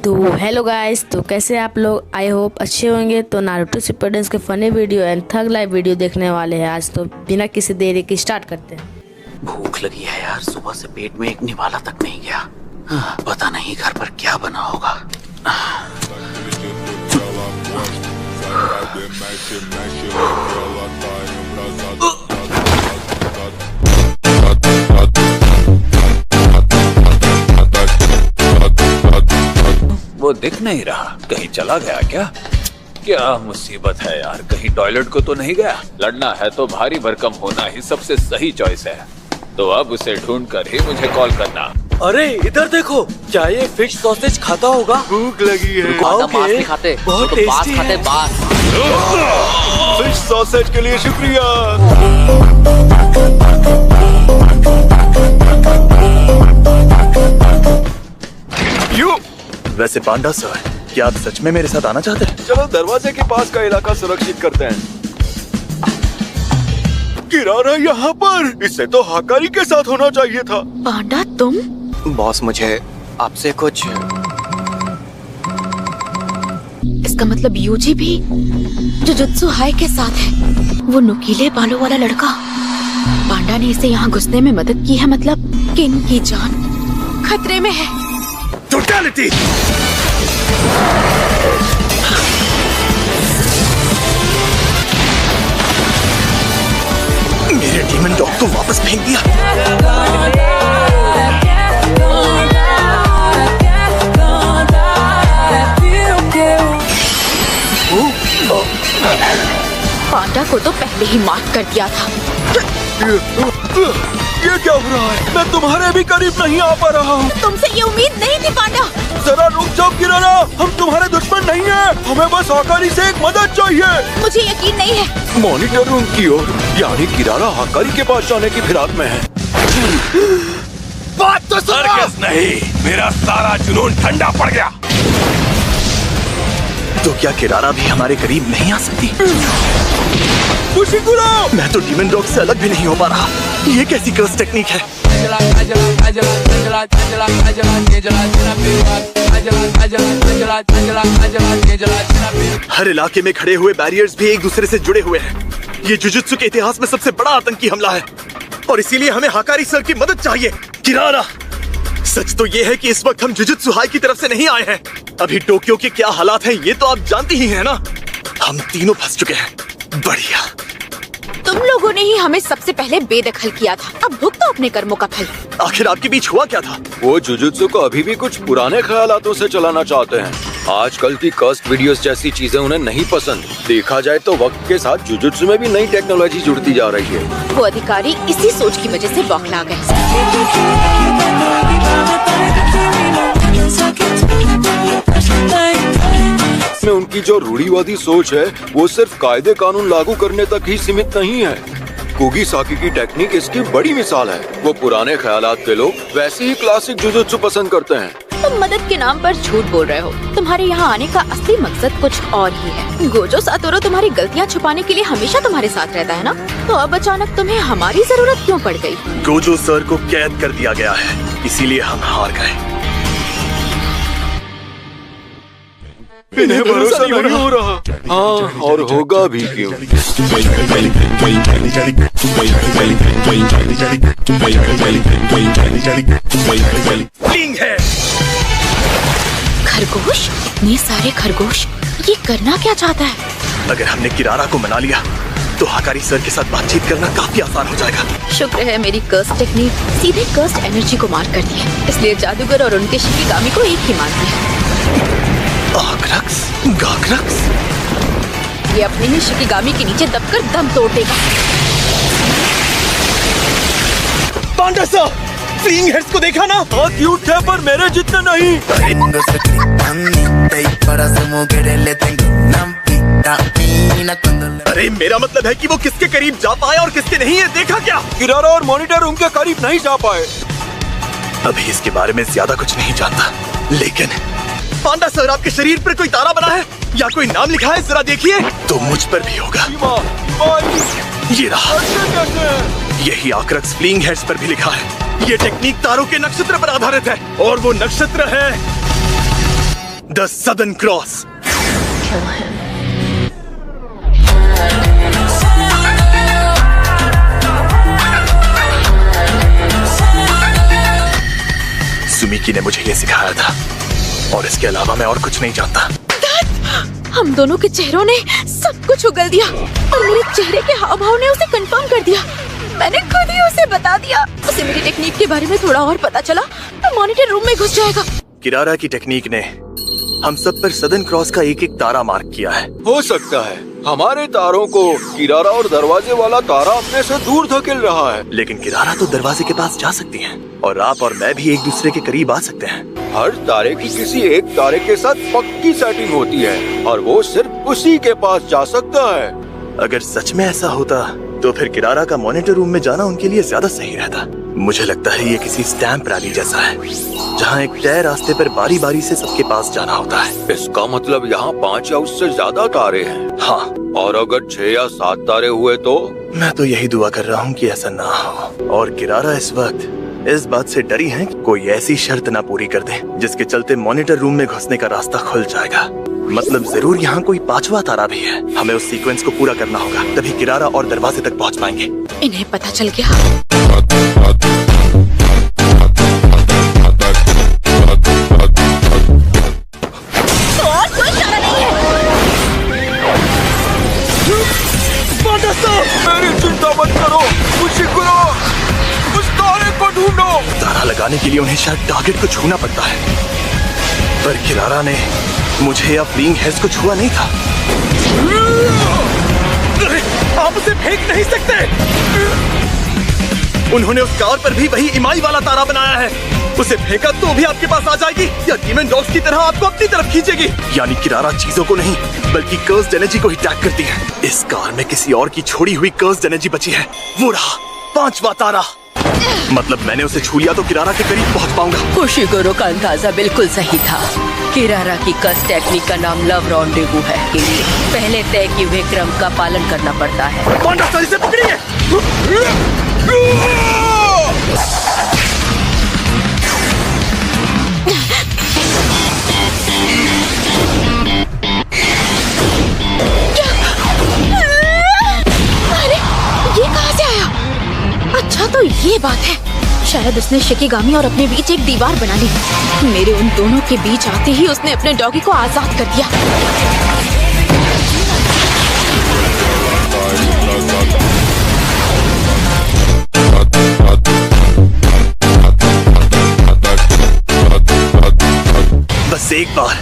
तो hello guys, तो कैसे आप लोग? आई होप अच्छे होंगे। तो नारुतो शिपुडेन के funny video and tug live video देखने वाले हैं आज। तो बिना किसी देरी के स्टार्ट करते हैं। भूख लगी है यार, सुबह से पेट में एक निवाला तक नहीं गया। पता नहीं घर पर क्या बना होगा। वो दिख नहीं रहा, कहीं चला गया क्या? क्या मुसीबत है यार, कहीं टॉयलेट को तो नहीं गया? लड़ना है तो भारी भरकम होना ही सबसे सही चॉइस है। तो अब उसे ढूंढ कर ही मुझे कॉल करना। अरे इधर देखो, क्या ये फिश सॉसेज खाता होगा? भूख लगी है। बास नहीं खाते, बहुत टेस्टी है। फिश सॉसेज के लिए शुक्रिया। वैसे पांडा सर, क्या आप सच में मेरे साथ आना चाहते हैं? चलो दरवाजे के पास का इलाका सुरक्षित करते हैं। किरारा यहाँ पर, इससे तो हाकारी के साथ होना चाहिए था। पांडा तुम? बॉस, मुझे आपसे कुछ। इसका मतलब यूजी भी जुजुत्सु हाई के साथ है। वो नुकीले बालों वाला लड़का। पांडा ने इसे यहाँ घुसने में मदद की है, मतलब कि इनकी जान खतरे में है। टोटलिटी! मेरे डीमन डॉग को वापस फेंक दिया। पांडा को तो पहले ही मार्क कर दिया था। ये क्या हो रहा है? मैं तुम्हारे भी करीब नहीं आ पा रहा हूँ। तुमसे ये उम्मीद नहीं थी पांडा। जरा रुक जाओ किरारा, हम तुम्हारे दुश्मन नहीं हैं। हमें बस हाकारी से एक मदद चाहिए। मुझे यकीन नहीं है। मॉनिटर रूम की ओर, यानी किरारा हाकारी के पास जाने की फिराक में है। बात तो सर्कस नहीं, मेरा सारा जुनून ठंडा पड़ गया। तो क्या किरारा भी हमारे करीब नहीं आ सकती? कुशिकुरो! मैं तो डीमन डॉग से अलग भी नहीं हो पा रहा। ये कैसी कर्स टेक्निक है? हर इलाके में खड़े हुए बैरियर्स भी एक दूसरे से जुड़े हुए हैं। ये जुजुत्सु के इतिहास में सबसे बड़ा आतंकी हमला है और इसीलिए हमें हाकारी सर की मदद चाहिए। किरारा, सच तो ये है कि इस वक्त हम जुजुत्सु हाई की तरफ से नहीं आए हैं। अभी टोक्यो के क्या हालात हैं ये तो आप जानती ही हैं ना। हम तीनों फंस चुके हैं। बढ़िया, तुम लोगों ने ही हमें सबसे पहले बेदखल किया था। अब भुगतो अपने कर्मों का फल। आखिर आपके बीच हुआ क्या था? वो जुजुत्सु को अभी भी कुछ पुराने ख्यालातों से चलाना चाहते हैं। आजकल की कस्ट वीडियोस जैसी चीजें उन्हें नहीं पसंद। देखा जाए तो वक्त के साथ जुजुत्सु में भी नई टेक्नोलॉजी जुड़ती जा रही है। वो अधिकारी इसी सोच की वजह से बौखला गए। में उनकी जो रूढ़िवादी सोच है वो सिर्फ कायदे कानून लागू करने तक ही सीमित नहीं है। कुगिसाकी की टेक्निक इसकी बड़ी मिसाल है। वो पुराने ख्यालात के लोग वैसे ही क्लासिक जुजुत्सु पसंद करते हैं। तुम मदद के नाम पर झूठ बोल रहे हो। तुम्हारे यहाँ आने का असली मकसद कुछ और ही है। गोजो सातोरो तुम्हारी गलतियाँ छुपाने के लिए हमेशा तुम्हारे साथ रहता है ना, तो अब अचानक तुम्हें हमारी जरूरत क्यों पड़ गई? गोजो सर को कैद कर दिया गया है, इसीलिए हम हार गए। इन्हें भरोसा नहीं हो रहा। हाँ, और होगा भी क्यों? खरगोश? इतने सारे खरगोश, ये करना क्या चाहता है? अगर हमने किरारा को मना लिया तो हाकारी सर के साथ बातचीत करना काफी आसान हो जाएगा। शुक्र है मेरी कर्स टेक्निक सीधे कर्स एनर्जी को मार करती है, इसलिए जादूगर और उनके शिकिगामी को एक ही मानती है। आक्रक्स, गाक्रक्स। ये अपने ही शिकिगामी के नीचे दबकर दम तोड़ देगा। पांडा सर, फ्लीइंग हेड्स को देखा ना? हाँ, क्यूट थे पर मेरे जितने नहीं। अरे मेरा मतलब है कि वो किसके करीब जा पाए और किसके नहीं है, देखा क्या? किरारा और मॉनिटर उनके करीब नहीं जा पाए। अभी इसके बारे में ज्यादा कुछ नहीं जानता, लेकिन पांडा सर, आपके शरीर पर कोई तारा बना है या कोई नाम लिखा है? जरा देखिए। तो मुझ पर भी होगा। ये रहा। यही आक्रक्स फ्लीइंग हेड्स पर भी लिखा है। ये टेक्निक तारों के नक्षत्र पर आधारित है और वो नक्षत्र है द सदर्न क्रॉस। सुमिकी ने मुझे ये सिखाया था और इसके अलावा मैं और कुछ नहीं जानता। हम दोनों के चेहरों ने सब कुछ उगल दिया और मेरे चेहरे के हाव भाव ने उसे कंफर्म कर दिया। मैंने खुद ही उसे बता दिया। उसे मेरी टेक्निक के बारे में थोड़ा और पता चला तो मॉनिटर रूम में घुस जाएगा। किरारा की टेक्निक ने हम सब पर सदर्न क्रॉस का एक एक तारा मार्क किया है। हो सकता है हमारे तारों को किरारा और दरवाजे वाला तारा अपने से दूर धकेल रहा है। लेकिन किरारा तो दरवाजे के पास जा सकती है और आप और मैं भी एक दूसरे के करीब आ सकते हैं। हर तारे की किसी एक तारे के साथ पक्की सेटिंग होती है और वो सिर्फ उसी के पास जा सकता है। अगर सच में ऐसा होता तो फिर किरारा का मॉनिटर रूम में जाना उनके लिए ज्यादा सही रहता। मुझे लगता है ये किसी स्टैम्प रैली जैसा है जहाँ एक तय रास्ते पर बारी बारी से सबके पास जाना होता है। इसका मतलब यहाँ 5 या उससे ज्यादा तारे हैं। हाँ, और अगर 6 या 7 तारे हुए तो? मैं तो यही दुआ कर रहा हूँ कि ऐसा ना हो। और किरारा इस वक्त इस बात से डरी है कि कोई ऐसी शर्त ना पूरी कर दे जिसके चलते मॉनिटर रूम में घुसने का रास्ता खुल जाएगा। मतलब जरूर यहाँ कोई 5वां तारा भी है। हमें उस सीक्वेंस को पूरा करना होगा, तभी किरारा और दरवाजे तक पहुँच पाएंगे। इन्हें पता चल गया। मेरी चिंता मत करो, खुशी करो, उस तारे को ढूंढो। तारा लगाने के लिए उन्हें शायद टारगेट को छूना पड़ता है, पर किरारा ने मुझे या फ्लीइंग हेड्स को छुआ नहीं था। आप उसे फेंक नहीं सकते। उन्होंने उस कार पर भी वही इमाई वाला तारा बनाया है। उसे फेंका तो भी आपके पास आ जाएगी या डीमन डॉग्स की तरह आपको अपनी तरफ खींचेगी। यानी किरारा चीजों को नहीं बल्कि कर्स्ड एनर्जी को ही टैग करती है। इस कार में किसी और की छोड़ी हुई कर्स्ड एनर्जी बची है। वो रहा 5वां तारा। मतलब मैंने उसे छू लिया तो किरारा के करीब पहुंच पाऊंगा। कुशिगुरु का अंदाजा बिल्कुल सही था। किरारा की कस टेक्निक का नाम लव रॉन्डेवू है। के लिए पहले तय किए हुए क्रम का पालन करना पड़ता है। पांडा सर, इसे पकड़िए। अरे ये कहाँ से आया? अच्छा तो ये बात है। शायद उसने शिकिगामी और अपने बीच एक दीवार बना ली। मेरे उन दोनों के बीच आते ही उसने अपने डॉगी को आजाद कर दिया। बस एक बार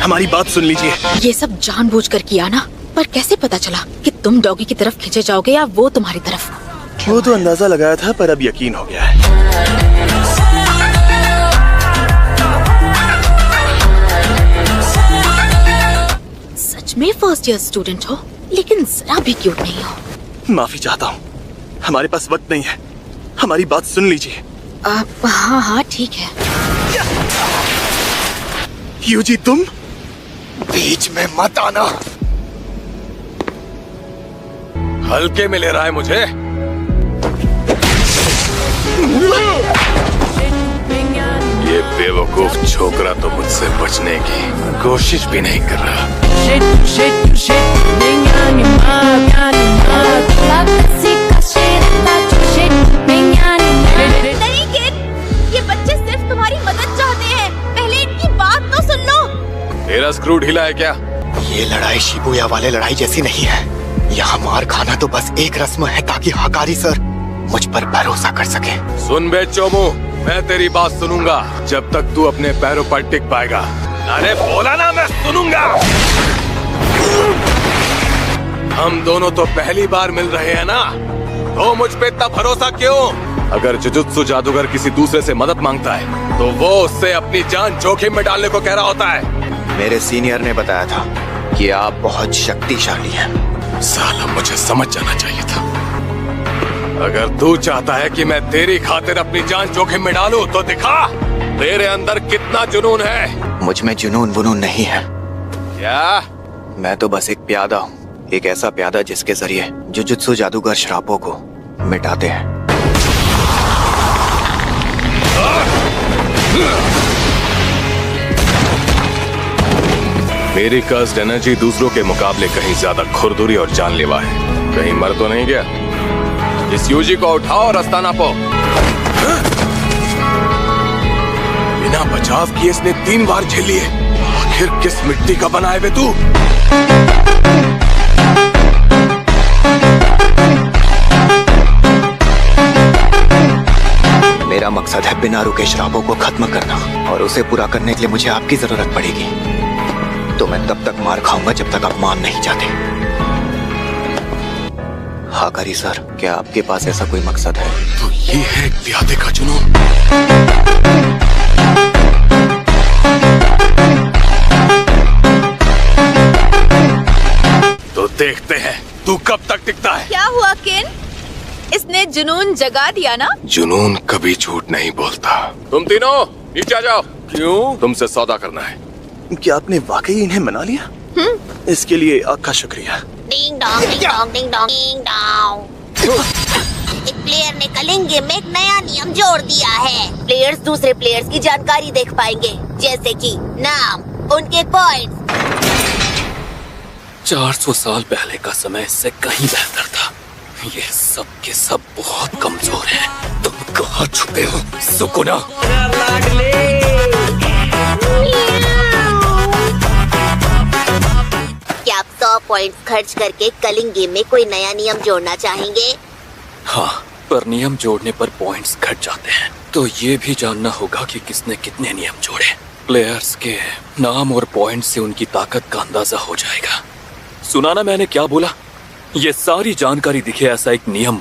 हमारी बात सुन लीजिए। ये सब जानबूझकर किया ना, पर कैसे पता चला कि तुम डॉगी की तरफ खींचे जाओगे या वो तुम्हारी तरफ? वो तो अंदाजा लगाया था, पर अब यकीन हो गया है। सच में फर्स्ट ईयर स्टूडेंट हो, लेकिन जरा भी क्यूट नहीं हो। माफी चाहता हूँ, हमारे पास वक्त नहीं है। हमारी बात सुन लीजिए। हाँ हाँ ठीक है। यूजी, तुम बीच में मत आना। हल्के में ले रहा है मुझे। ये बेवकूफ छोकरा तो मुझसे बचने की कोशिश भी नहीं कर रहा। नहीं किड, ये बच्चे सिर्फ तुम्हारी मदद चाहते हैं। पहले इनकी बात तो सुन लो। तेरा स्क्रू ढीला है क्या? ये लड़ाई शिबुया वाले लड़ाई जैसी नहीं है। यहाँ मार खाना तो बस एक रस्म है ताकि हकारी सर मुझ पर भरोसा कर सके। सुन बे चोमू, मैं तेरी बात सुनूंगा जब तक तू अपने पैरों पर टिक पाएगा। अरे बोला ना, मैं सुनूंगा। हम दोनों तो पहली बार मिल रहे हैं ना, तो मुझ पे इतना भरोसा क्यों? अगर जुजुत्सु जादूगर किसी दूसरे से मदद मांगता है तो वो उससे अपनी जान जोखिम में डालने को कह रहा होता है। मेरे सीनियर ने बताया था कि आप बहुत शक्तिशाली हैं। साला, मुझे समझ जाना चाहिए था। अगर तू चाहता है कि मैं तेरी खातिर अपनी जान जोखिम में डालूं तो दिखा तेरे अंदर कितना जुनून है। मुझ में जुनून वुनून नहीं है। क्या? मैं तो बस एक प्यादा हूँ, एक ऐसा प्यादा जिसके जरिए जुजुत्सु जादूगर श्रापों को मिटाते हैं। मेरी कर्स्ड एनर्जी दूसरों के मुकाबले कहीं ज्यादा खुरदुरी और जानलेवा है। कहीं मर तो नहीं गया? इस यूजी को उठाओ और अस्ताना पो। बिना बचाव किए इसने 3 बार झेल लिए। आखिर किस मिट्टी का बना है बे तू? मेरा मकसद है बिना रुके शराबों को खत्म करना, और उसे पूरा करने के लिए मुझे आपकी जरूरत पड़ेगी। तो मैं तब तक मार खाऊंगा जब तक आप मान नहीं जाते। हाकारी सर, क्या आपके पास ऐसा कोई मकसद है? तो ये है प्यादे का जुनून। तो देखते हैं तू कब तक टिकता है। क्या हुआ किन? इसने जुनून जगा दिया ना? जुनून कभी झूठ नहीं बोलता। तुम तीनों नीचे आ जाओ। क्यों? तुमसे सौदा करना है। क्या आपने वाकई इन्हें मना लिया? इसके लिए आपका शुक्रिया। Ding dong ding dong ding dong ding dong. एक प्लेयर ने कलिंग गेम में एक नया नियम जोड़ दिया है। प्लेयर्स दूसरे प्लेयर्स की जानकारी देख पाएंगे, जैसे कि नाम, उनके पॉइंट्स। 400 साल पहले का समय इससे कहीं बेहतर था। ये सब के सब बहुत कमजोर हैं। तुम कहाँ छुपे हो सुकुना? क्या आप 100 पॉइंट्स खर्च करके कलिंग गेम में कोई नया नियम जोड़ना चाहेंगे? हाँ, पर नियम जोड़ने पर पॉइंट्स घट जाते हैं। तो ये भी जानना होगा कि किसने कितने नियम जोड़े। प्लेयर्स के नाम और पॉइंट्स से उनकी ताकत का अंदाजा हो जाएगा। सुना ना मैंने क्या बोला? ये सारी जानकारी दिखे ऐसा एक नियम